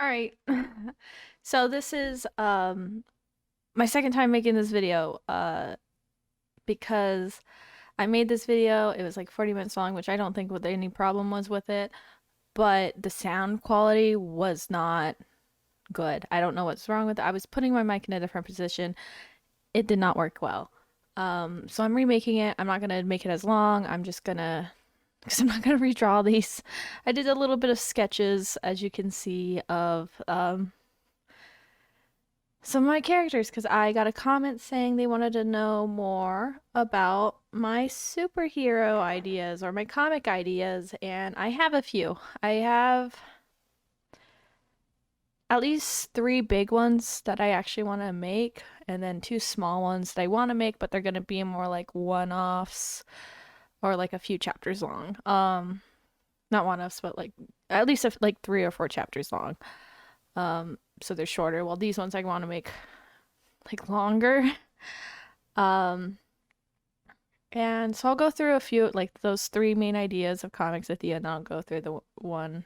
All right. So this is my second time making this video because I made this video. It was like 40 minutes long, which I don't think with any problem was with it, but the sound quality was not good. I don't know what's wrong with it. I was putting my mic in a different position. It did not work well. So I'm remaking it. I'm not gonna make it as long. I'm just gonna because I'm not gonna redraw these. I did a little bit of sketches, as you can see, of some of my characters because I got a comment saying they wanted to know more about my superhero ideas or my comic ideas, and I have a few. I have at least three big ones that I actually want to make, and then two small ones that I want to make, but they're going to be more like one offs or like a few chapters long. Not one offs, but like at least like 3 or 4 chapters long. So they're shorter. Well, these ones I want to make like longer. Um, and so I'll go through a few, like those three main ideas of comics at the end. I'll go through the one,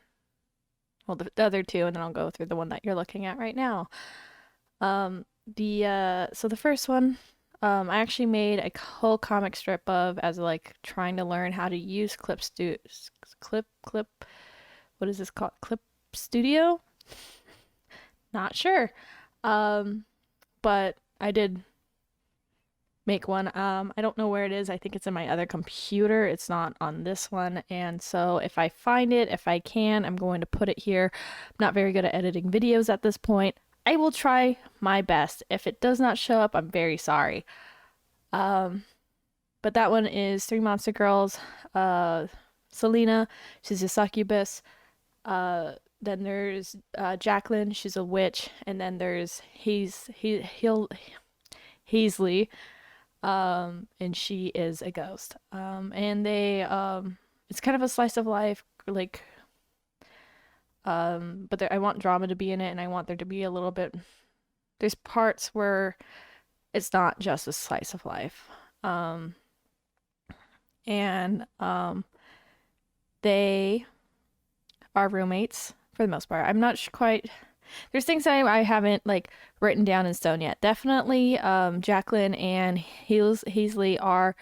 well, the other two, and then I'll go through the one that you're looking at right now. So the first one, I actually made a whole comic strip of as like trying to learn how to use clip, what is this called? Clip Studio? Not sure. Um, but I did make one. I don't know where it is. I think it's in my other computer. It's not on this one. And so if I find it, if I can, I'm going to put it here. I'm not very good at editing videos at this point. I will try my best. If it does not show up, I'm very sorry. But that one is Three Monster Girls. Selena, she's a succubus. Then there's Jacqueline, she's a witch, and then there's Hazely, and she is a ghost. And it's kind of a slice of life, like, but I want drama to be in it, and I want there to be a little bit. There's parts where it's not just a slice of life, and they are roommates for the most part. I'm not quite. There's things I haven't like written down in stone yet. Definitely, Jacqueline and Hazley are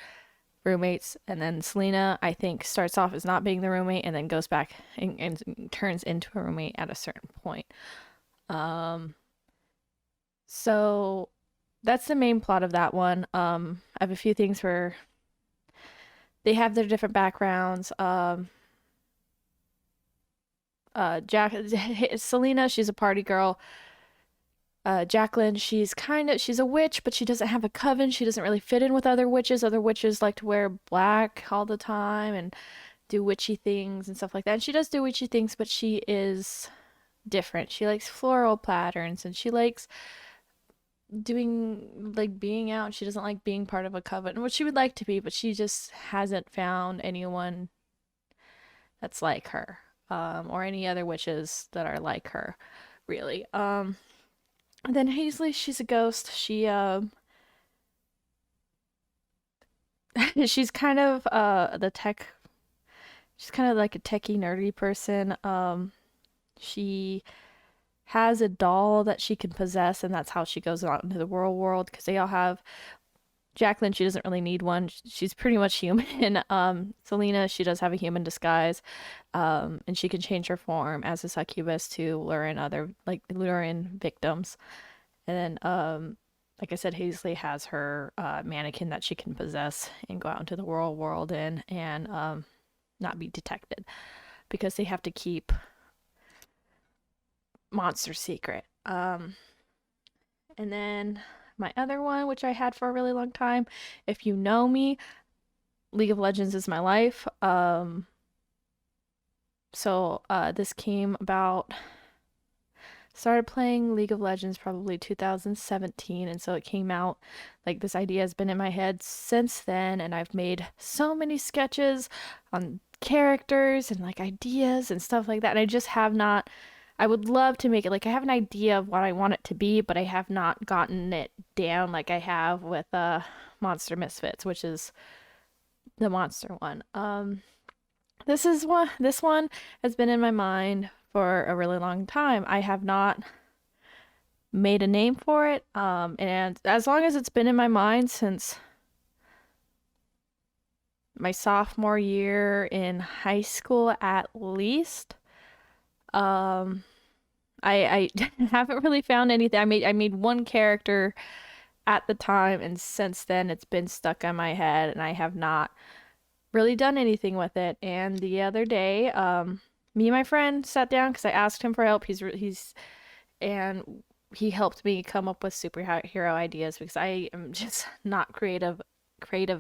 roommates, and then Selena I think starts off as not being the roommate and then goes back and turns into a roommate at a certain point. Um, so that's the main plot of that one. I have a few things where they have their different backgrounds. Jack Selena, she's a party girl. Jacqueline, she's a witch, but she doesn't have a coven. She doesn't really fit in with other witches. Other witches like to wear black all the time and do witchy things and stuff like that. And she does do witchy things, but she is different. She likes floral patterns and she likes doing like being out. She doesn't like being part of a coven, which she would like to be, but she just hasn't found anyone that's like her, or any other witches that are like her, really. And then Hazley, she's a ghost. She's kind of the tech. She's kind of like a techie nerdy person. She has a doll that she can possess, and that's how she goes out into the real world. Because they all have Jacqueline. She doesn't really need one. She's pretty much human. Selena, she does have a human disguise, and she can change her form as a succubus to lure in victims. And then, like I said, Hazley has her mannequin that she can possess and go out into the real world in and not be detected because they have to keep monster secret. And then my other one, which I had for a really long time, if you know me, League of Legends is my life. So this came about. Started playing League of Legends probably 2017, and so it came out like this idea has been in my head since then, and I've made so many sketches on characters and like ideas and stuff like that, and I just have not. I would love to make it like I have an idea of what I want it to be, but I have not gotten it down like I have with Monster Misfits, which is the monster one. This one has been in my mind for a really long time. I have not made a name for it. And as long as it's been in my mind since my sophomore year in high school at least, um, I haven't really found anything. I made one character at the time, and since then it's been stuck in my head, and I have not really done anything with it. And the other day, me and my friend sat down because I asked him for help. And he helped me come up with superhero ideas because I am just not creative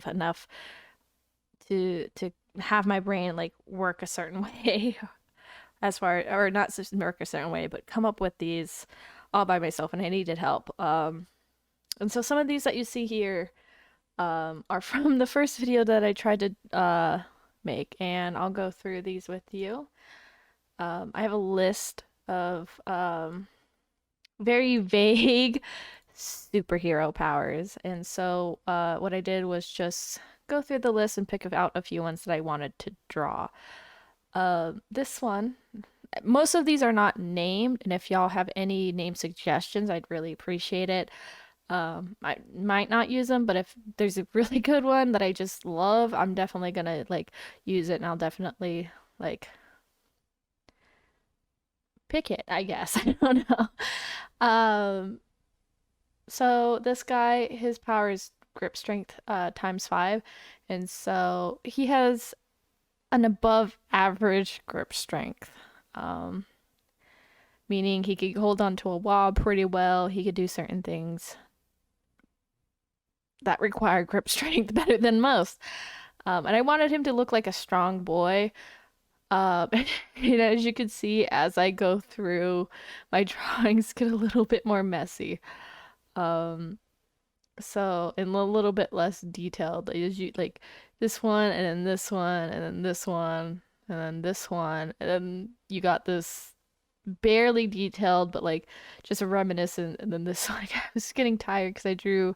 enough to have my brain like work a certain way as far or not just work a certain way, but come up with these all by myself, and I needed help. And so some of these that you see here are from the first video that I tried to make, and I'll go through these with you. I have a list of very vague superhero powers, and so what I did was just go through the list and pick out a few ones that I wanted to draw. This one, most of these are not named, and if y'all have any name suggestions, I'd really appreciate it. I might not use them, but if there's a really good one that I just love, I'm definitely gonna like use it, and I'll definitely like pick it, I guess. I don't know. Um, so this guy, his power is grip strength times 5, and so he has an above average grip strength. Um, Meaning he could hold onto a wall pretty well. He could do certain things that require grip strength better than most. And I wanted him to look like a strong boy. And as you can see, as I go through, my drawings get a little bit more messy. Um, so and a little bit less detailed. As you like this one, and then this one, and then this one, and then this one, and then you got this barely detailed, but like just a reminiscent, and then this like I was getting tired because I drew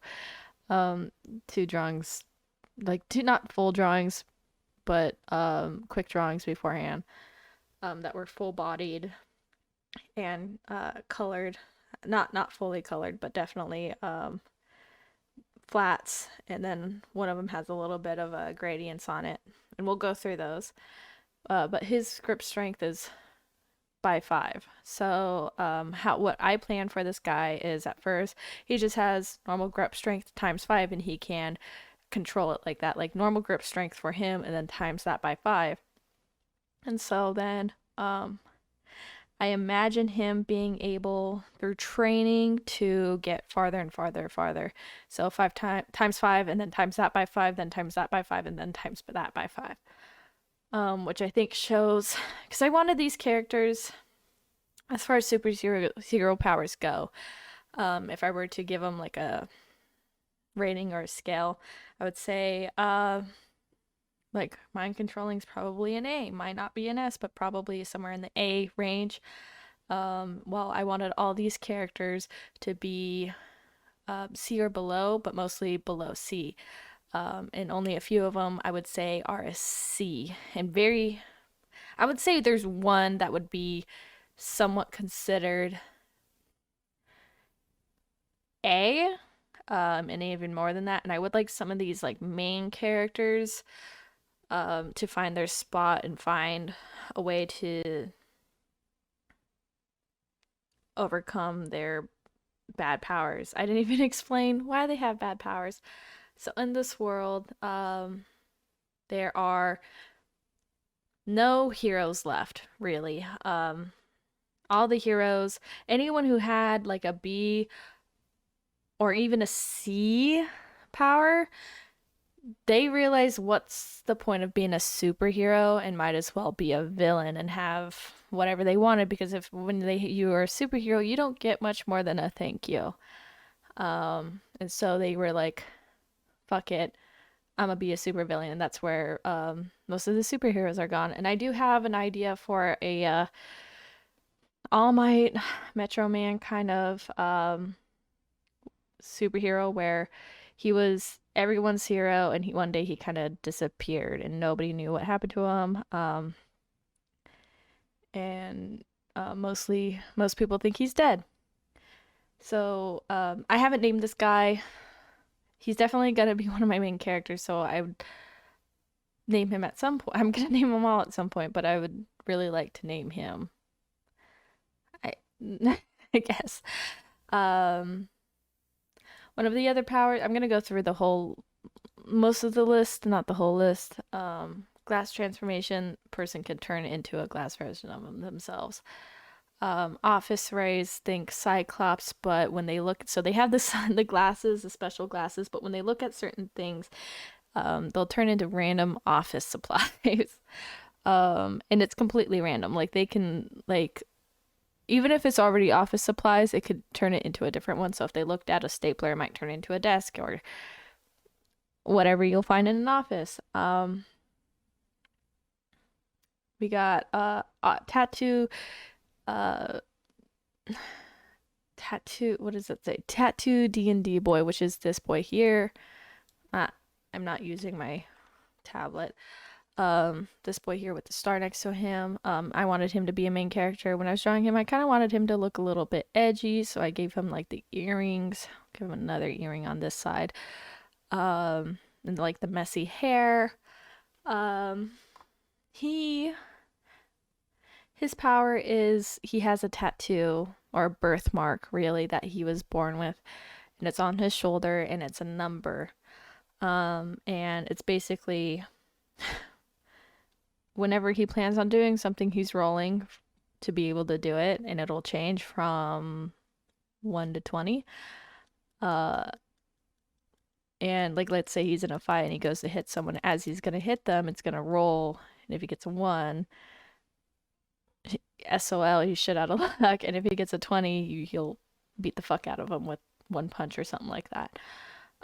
um two drawings, like two not full drawings, but quick drawings beforehand, that were full bodied and colored, not fully colored, but definitely flats, and then one of them has a little bit of a gradients on it, and we'll go through those. But his grip strength is by 5. So how what I plan for this guy is at first he just has normal grip strength times 5, and he can control it like that, like normal grip strength for him, and then times that by 5. And so then I imagine him being able through training to get farther and farther. So times 5, and then times that by 5, then times that by 5, and then times that by 5. Which I think shows because I wanted these characters as far as superhero powers go. If I were to give them like a rating or a scale, I would say like mind controlling is probably an A, might not be an S, but probably somewhere in the A range. Well, I wanted all these characters to be C or below, but mostly below C. And only a few of them I would say are a C. And I would say there's one that would be somewhat considered A, and even more than that. And I would like some of these like main characters to find their spot and find a way to overcome their bad powers. I didn't even explain why they have bad powers. So in this world, there are no heroes left, really. All the heroes, anyone who had like a B or even a C power, they realize what's the point of being a superhero and might as well be a villain and have whatever they wanted, because if when you are a superhero, you don't get much more than a thank you. And so they were like, fuck it, I'm gonna be a supervillain, and that's where most of the superheroes are gone. And I do have an idea for a All Might, Metro Man kind of superhero where he was everyone's hero, and one day he kind of disappeared and nobody knew what happened to him. And Most people think he's dead. So I haven't named this guy. He's definitely gonna be one of my main characters, so I would name him at some point. I'm gonna name them all at some point, but I would really like to name him. I I guess. Um, One of the other powers. I'm gonna go through the whole, most of the list, not the whole list. Glass transformation. Person can turn into a glass version of themselves. Office rays think Cyclops, but when they look, so they have the glasses, the special glasses, but when they look at certain things, they'll turn into random office supplies. And it's completely random. Like they can like even if it's already office supplies, it could turn it into a different one. So if they looked at a stapler, it might turn it into a desk or whatever you'll find in an office. We got tattoo uh tattoo, what does it say? Tattoo D&D boy, which is this boy here. Uh, I'm not using my tablet. This boy here with the star next to him. I wanted him to be a main character. When I was drawing him, I kind of wanted him to look a little bit edgy, so I gave him like the earrings. Give him another earring on this side. And like the messy hair. Um, he his power is he has a tattoo or a birthmark really that he was born with, and it's on his shoulder and it's a number. And it's basically whenever he plans on doing something, he's rolling to be able to do it, and it'll change from 1 to 20. Uh, and like, let's say he's in a fight and he goes to hit someone. As he's gonna hit them, it's gonna roll, and if he gets a 1, SOL, he's shit out of luck. And if he gets a 20, he'll beat the fuck out of him with one punch or something like that.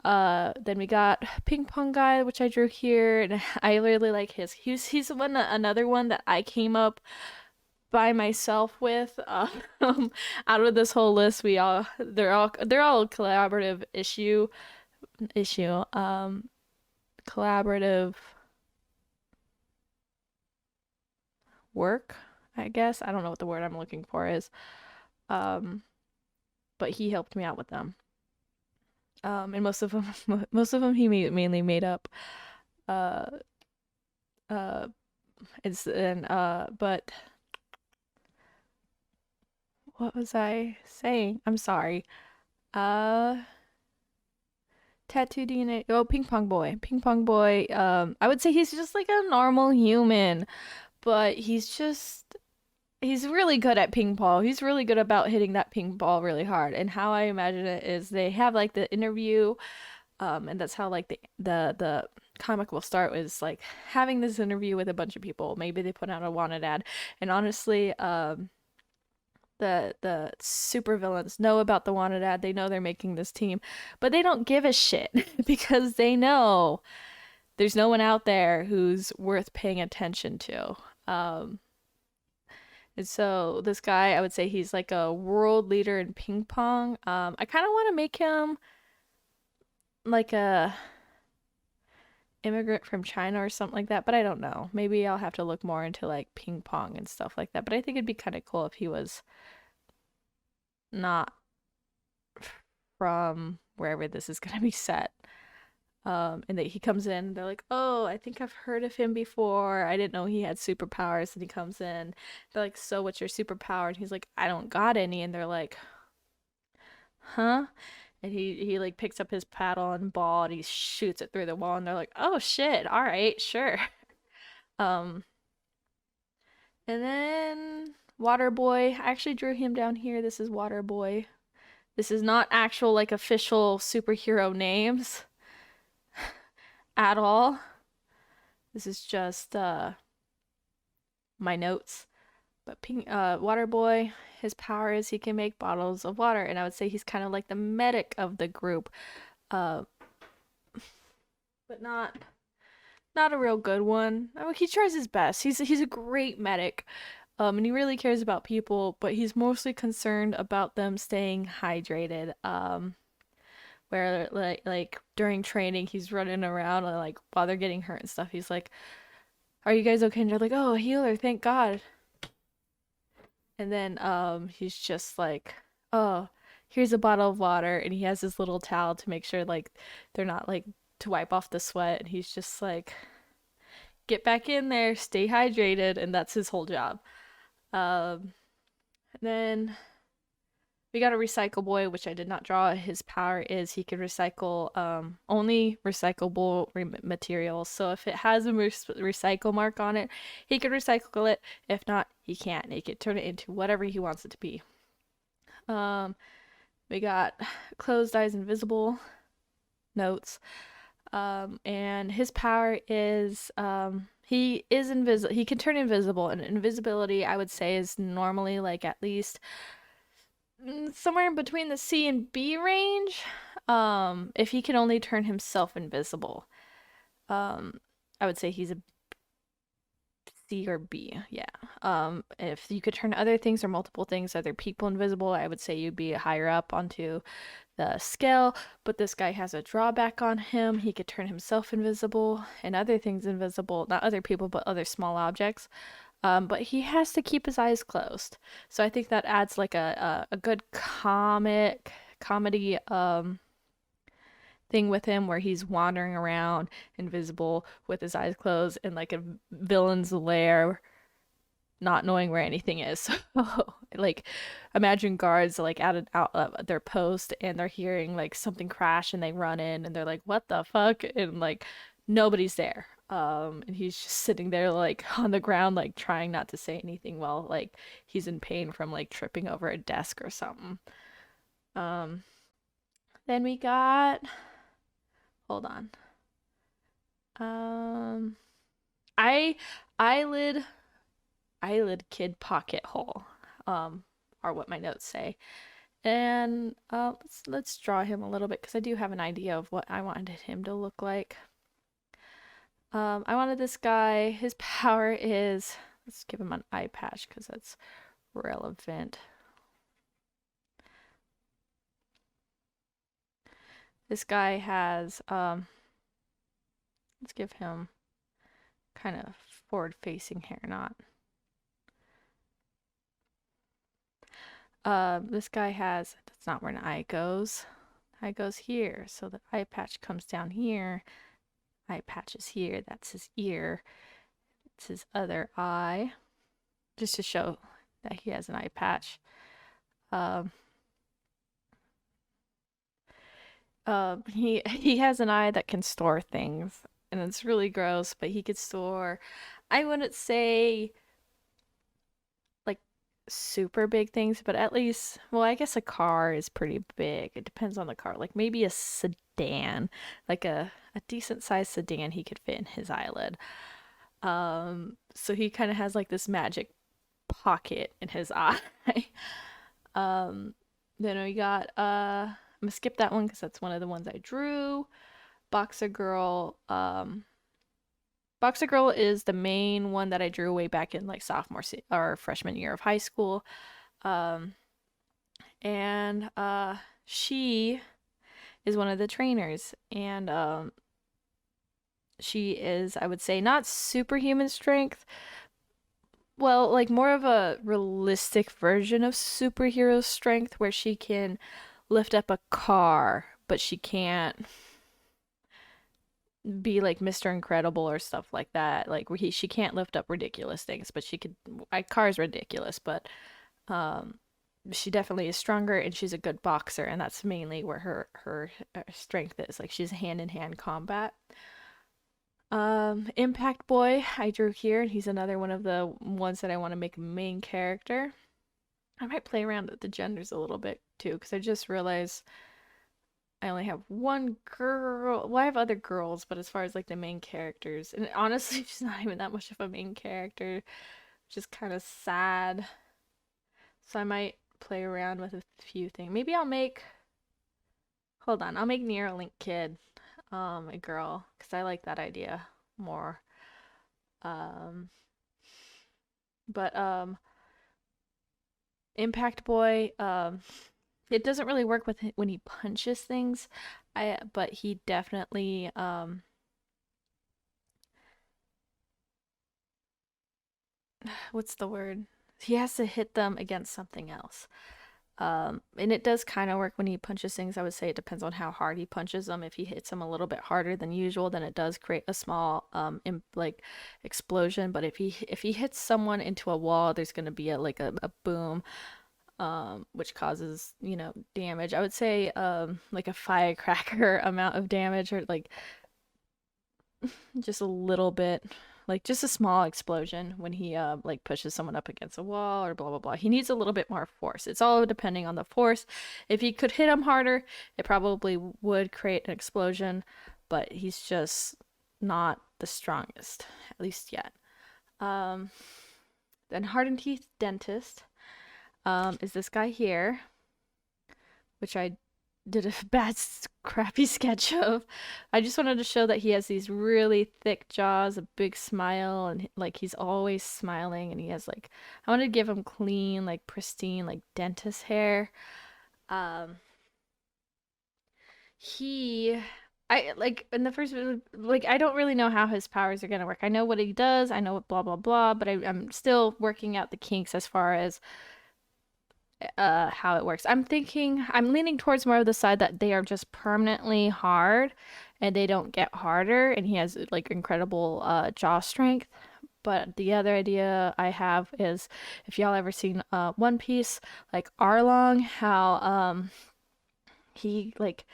Then we got Ping Pong Guy, which I drew here, and I really like his. He's another one that I came up by myself with. Out of this whole list, they're all a collaborative issue. Collaborative work, I guess. I don't know what the word I'm looking for is. Um, but he helped me out with them. And most of them he mainly made up. Uh, uh, it's and but what was I saying? I'm sorry. Uh, Tattoo DNA. Oh, Ping Pong Boy. Ping Pong Boy. I would say he's just like a normal human, but he's really good at ping pong. He's really good about hitting that ping ball really hard. And how I imagine it is they have like the interview, and that's how like the comic will start with like having this interview with a bunch of people. Maybe they put out a wanted ad, and honestly, the supervillains know about the wanted ad. They know they're making this team, but they don't give a shit because they know there's no one out there who's worth paying attention to. And so this guy, I would say he's like a world leader in ping pong. I kind of want to make him like a immigrant from China or something like that, but I don't know. Maybe I'll have to look more into like ping pong and stuff like that. But I think it'd be kind of cool if he was not from wherever this is gonna be set. And that he comes in, they're like, "Oh, I think I've heard of him before. I didn't know he had superpowers." And he comes in, they're like, "So, what's your superpower?" And he's like, "I don't got any." And they're like, "Huh?" And he like picks up his paddle and ball and he shoots it through the wall. And they're like, "Oh shit! All right, sure." Um, and then Water Boy. I actually drew him down here. This is Water Boy. This is not actual like official superhero names at all. This is just my notes. But Water Boy, his power is he can make bottles of water, and I would say he's kind of like the medic of the group, uh, but not a real good one. I mean, he tries his best. He's a great medic, and he really cares about people, but he's mostly concerned about them staying hydrated. Where like during training, he's running around and like while they're getting hurt and stuff, he's like, "Are you guys okay?" And they're like, "Oh, a healer, thank God." And then he's just like, "Oh, here's a bottle of water," and he has this little towel to make sure like they're not like to wipe off the sweat, and he's just like, "Get back in there, stay hydrated," and that's his whole job. Then we got a recycle boy, which I did not draw. His power is he can recycle only recyclable materials. So if it has a recycle mark on it, he can recycle it. If not, he can't. He can turn it into whatever he wants it to be. Um, we got closed eyes invisible notes. And his power is he is invisible. He can turn invisible, and invisibility I would say is normally like at least somewhere in between the C and B range. If he can only turn himself invisible, um, I would say he's a C or B. Yeah. If you could turn other things or multiple things, other people invisible, I would say you'd be higher up onto the scale. But this guy has a drawback on him. He could turn himself invisible and other things invisible, not other people, but other small objects. But he has to keep his eyes closed. So I think that adds like a good comedy thing with him where he's wandering around invisible with his eyes closed in like a villain's lair, not knowing where anything is. Like imagine guards like out of their post and they're hearing like something crash and they run in and they're like, "What the fuck?" and like nobody's there. And he's just sitting there like on the ground like trying not to say anything while like he's in pain from like tripping over a desk or something. Um then we got hold on. Um I eyelid eyelid kid pocket hole. Are what my notes say. And let's draw him a little bit because I do have an idea of what I wanted him to look like. I wanted this guy. His power is let's give him an eye patch because that's relevant. This guy has let's give him kind of forward-facing hair, not. This guy has that's not where an eye goes. Eye goes here, so the eye patch comes down here. Eye patch is here. That's his ear. It's his other eye, just to show that he has an eye patch. Um, he has an eye that can store things, and it's really gross. But he could store, I wouldn't say like super big things, but at least, well, I guess a car is pretty big. It depends on the car. Like maybe a sedan, like a decent sized sedan, he could fit in his eyelid. So he kind of has like this magic pocket in his eye. Um, then we got I'm gonna skip that one because that's one of the ones I drew. Boxer Girl. Boxer Girl is the main one that I drew way back in like sophomore or freshman year of high school. Um, and she is one of the trainers, and she is, I would say, not superhuman strength. Well, like more of a realistic version of superhero strength where she can lift up a car, but she can't be like Mr. Incredible or stuff like that. Like she can't lift up ridiculous things, but she could. Car's ridiculous, but um, she definitely is stronger and she's a good boxer, and that's mainly where her strength is. Like she's hand in hand combat. Impact Boy, I drew here, and he's another one of the ones that I want to make main character. I might play around with the genders a little bit too, because I just realized I only have one girl. Well, I have other girls, but as far as like the main characters, and honestly, she's not even that much of a main character, which is kind of sad. So I might play around with a few things. Maybe I'll make. Hold on, I'll make Neuralink Kid, a girl, because I like that idea more. Um, but Impact Boy, it doesn't really work with when he punches things. But he definitely what's the word? he has to hit them against something else. And it does kind of work when he punches things. I would say it depends on how hard he punches them. If he hits them a little bit harder than usual, then it does create a small like explosion. But if he hits someone into a wall, there's gonna be a boom, which causes damage. I would say like a firecracker amount of damage, or like just a little bit, like just a small explosion when he like pushes someone up against a wall or blah blah blah. He needs a little bit more force. It's all depending on the force. If he could hit him harder, it probably would create an explosion, but he's just not the strongest, at least yet. um then Heart and Teeth Dentist is this guy here, which I did a bad, crappy sketch of. I just wanted to show that he has these really thick jaws, a big smile, and like he's always smiling. And he has like, I wanted to give him clean, like pristine, like dentist hair. Um, he, I like in the first, like I don't really know how his powers are gonna work. I know what he does. I know what blah blah blah, but I'm still working out the kinks as far as how it works. I'm leaning towards more of the side that they are just permanently hard and they don't get harder, and he has like incredible jaw strength. But the other idea I have is, if y'all ever seen One Piece, like Arlong, how he like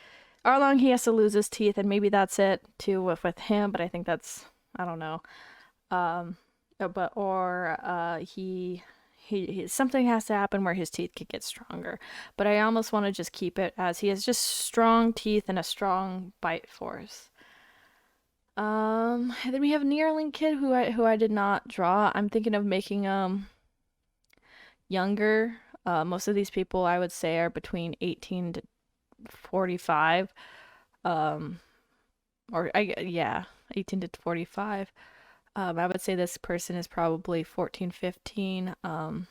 Arlong, he has to lose his teeth, and maybe that's it too with him, but I think that's, I don't know. um but or he something has to happen where his teeth could get stronger. But I almost want to just keep it as he has just strong teeth and a strong bite force. And then we have Neuralink Kid, who I did not draw. I'm thinking of making younger. Most of these people I would say are between 18 to 45. Um or I yeah, 18 to 45. I would say this person is probably 14, 15. I'm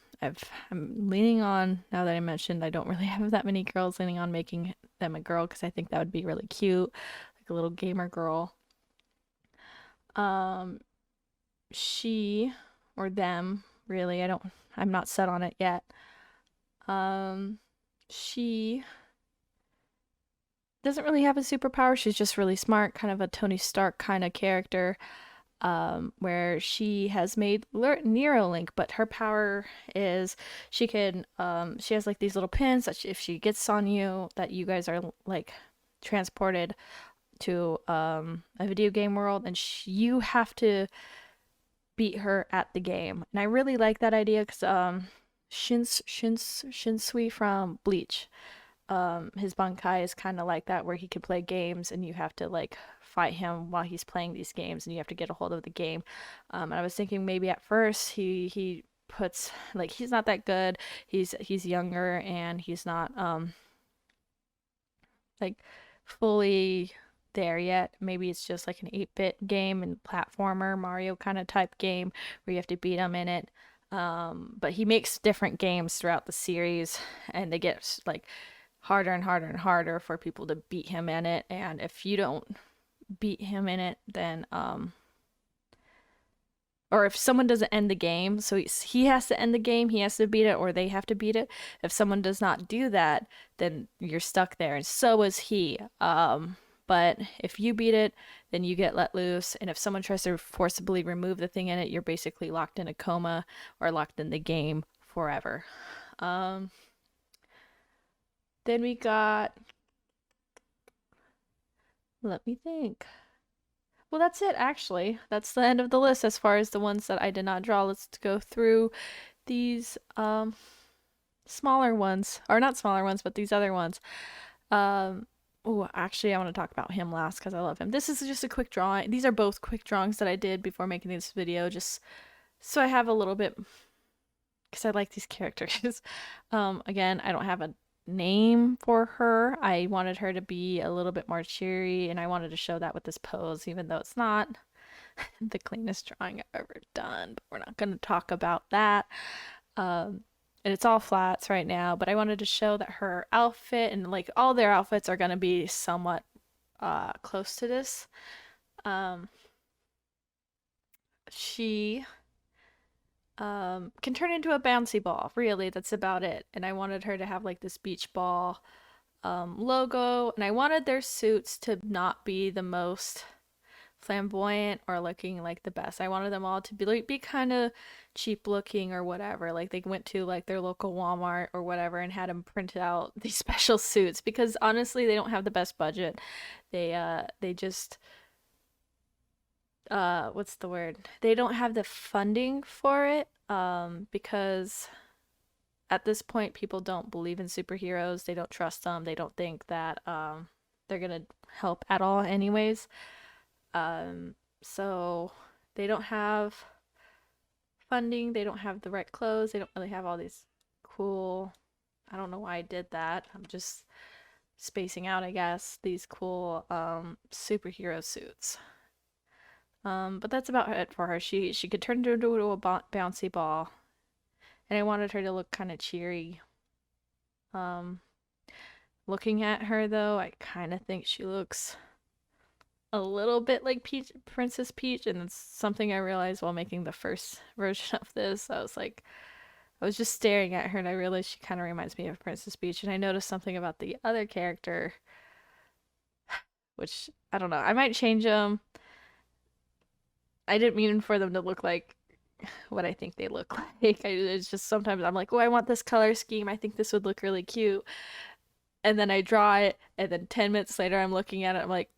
leaning on, now that I mentioned I don't really have that many girls, leaning on making them a girl because I think that would be really cute, like a little gamer girl. Um, she or them, really, I'm not set on it yet. Um, she doesn't really have a superpower. She's just really smart, kind of a Tony Stark kind of character, where she has made Neuralink, but her power is she has like these little pins that if she gets on you, that you guys are like transported to a video game world, and you have to beat her at the game. And I really like that idea because Shinsui from Bleach, his Bankai is kind of like that, where he can play games and you have to like fight him while he's playing these games, and you have to get a hold of the game. And I was thinking maybe at first he puts, like, he's not that good. He's younger and he's not like fully there yet. Maybe it's just like an 8-bit game and platformer Mario kind of type game where you have to beat him in it. But he makes different games throughout the series, and they get like harder and harder and harder for people to beat him in it. And if you don't beat him in it, then or if someone doesn't end the game, so he has to end the game, he has to beat it, or they have to beat it. If someone does not do that, then you're stuck there, and so is he. But if you beat it, then you get let loose, and if someone tries to forcibly remove the thing in it, you're basically locked in a coma or locked in the game forever. Um, then we got, let me think. Well, that's it, actually. That's the end of the list as far as the ones that I did not draw. Let's go through these smaller ones, or not smaller ones, but these other ones. Um, oh, actually, I want to talk about him last because I love him. This is just a quick drawing. These are both quick drawings that I did before making this video, just so I have a little bit, because I like these characters. Again, I don't have a name for her. I wanted her to be a little bit more cheery, and I wanted to show that with this pose, even though it's not the cleanest drawing I've ever done, but we're not going to talk about that. And it's all flats right now, but I wanted to show that her outfit, and like all their outfits are going to be somewhat close to this. Um, she can turn into a bouncy ball. Really, that's about it. And I wanted her to have like this beach ball logo, and I wanted their suits to not be the most flamboyant or looking like the best. I wanted them all to be like be kind of cheap looking or whatever. Like they went to like their local Walmart or whatever and had them print out these special suits because honestly, they don't have the best budget. They just what's the word? They don't have the funding for it because at this point people don't believe in superheroes. They don't trust them. They don't think that they're going to help at all anyways. Um so they don't have funding, they don't have the right clothes, they don't really have all these cool, I don't know why I did that. I'm just spacing out, I guess, these cool superhero suits. But that's about it for her. She could turn into a bouncy ball, and I wanted her to look kind of cheery. Um, Looking at her though, I kind of think she looks a little bit like Peach, Princess Peach, and it's something I realized while making the first version of this. I was like, I was just staring at her, and I realized she kind of reminds me of Princess Peach, and I noticed something about the other character, which I don't know. I might change them. I didn't mean for them to look like what I think they look like. It's just sometimes I'm like, oh, I want this color scheme. I think this would look really cute. And then I draw it, and then 10 minutes later, I'm looking at it. I'm like,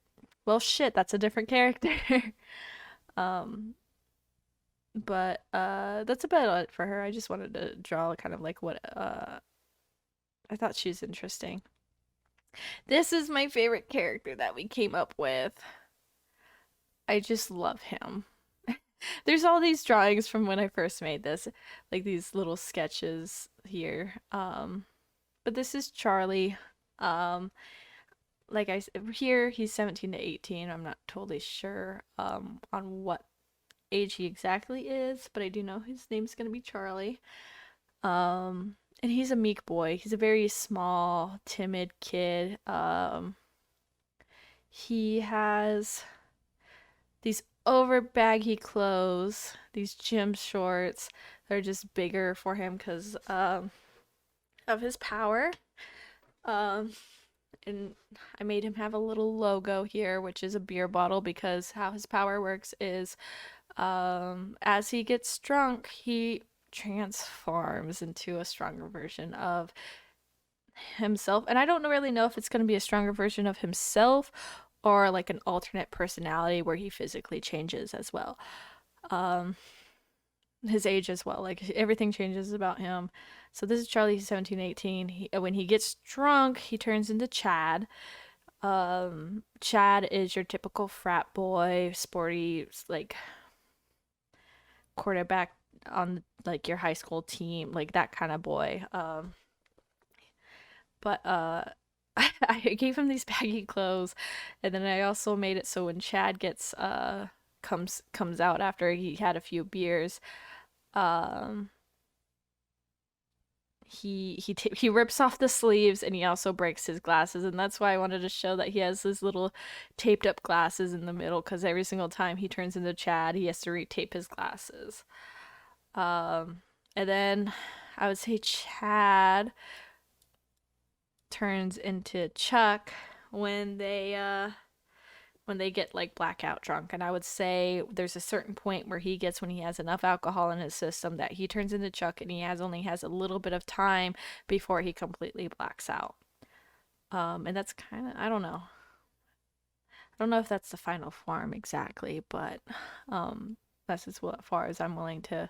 well, shit, that's a different character. um, but that's about it for her. I just wanted to draw kind of like what I thought she was interesting. This is my favorite character that we came up with. I just love him. There's all these drawings from when I first made this, like these little sketches here. But this is Charlie. Um, like I here he's 17 to 18. I'm not totally sure on what age he exactly is, but I do know his name's gonna be Charlie. And he's a meek boy. He's a very small, timid kid. He has these over baggy clothes, these gym shorts. They're just bigger for him because of his power. Um, and I made him have a little logo here, which is a beer bottle because how his power works is as he gets drunk, he transforms into a stronger version of himself. And I don't really know if it's going to be a stronger version of himself or like an alternate personality where he physically changes as well. Um, his age as well. Like everything changes about him. So this is Charlie, he's 17, 18. When he gets drunk, he turns into Chad. Chad is your typical frat boy, sporty, like quarterback on like your high school team, like that kind of boy. But I gave him these baggy clothes, and then I also made it so when Chad gets comes out after he had a few beers, um he rips off the sleeves and he also breaks his glasses, and that's why I wanted to show that he has his little taped up glasses in the middle because every single time he turns into Chad he has to retape his glasses. And then I would say Chad turns into Chuck when they get like blackout drunk, and I would say there's a certain point where he gets when he has enough alcohol in his system that he turns into Chuck and he only has a little bit of time before he completely blacks out. And that's kind of, I don't know if that's the final form exactly, but that's as far as I'm willing to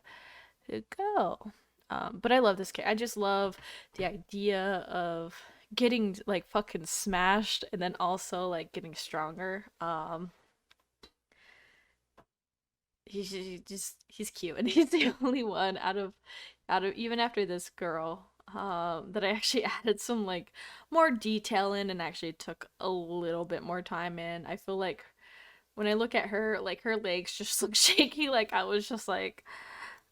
go. But I love this character. I just love the idea of getting like fucking smashed and then also like getting stronger. He's cute, and he's the only one out of even after this girl that I actually added some like more detail in and actually took a little bit more time in. I feel like when I look at her, like her legs just look shaky. Like I was just like,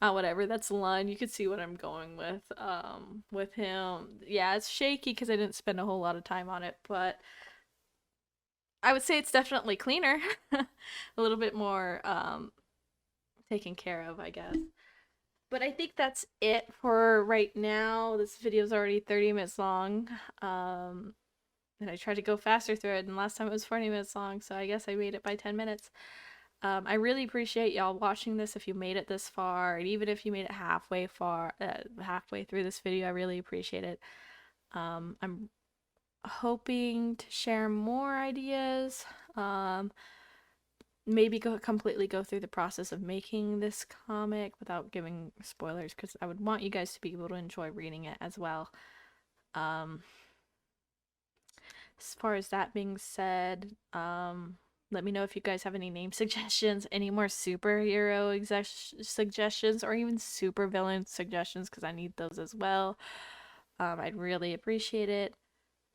oh, whatever. That's the line. You could see what I'm going with him. Yeah, it's shaky because I didn't spend a whole lot of time on it, but I would say it's definitely cleaner, a little bit more taken care of, I guess. But I think that's it for right now. This video is already 30 minutes long. Um, and I tried to go faster through it, and last time it was 40 minutes long, so I guess I made it by 10 minutes. I really appreciate y'all watching this if you made it this far, and even if you made it halfway through this video, I really appreciate it. I'm hoping to share more ideas. Um, Maybe completely go through the process of making this comic without giving spoilers because I would want you guys to be able to enjoy reading it as well. Um, as far as that being said, let me know if you guys have any name suggestions, any more superhero suggestions, or even supervillain suggestions because I need those as well. I'd really appreciate it.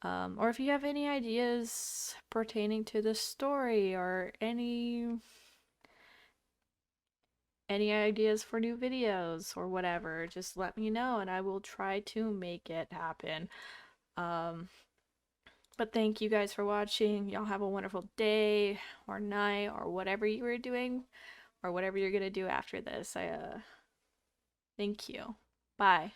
Or if you have any ideas pertaining to the story or any ideas for new videos or whatever, just let me know and I will try to make it happen. Um, but thank you guys for watching. Y'all have a wonderful day or night or whatever you were doing or whatever you're gonna do after this. Thank you. Bye.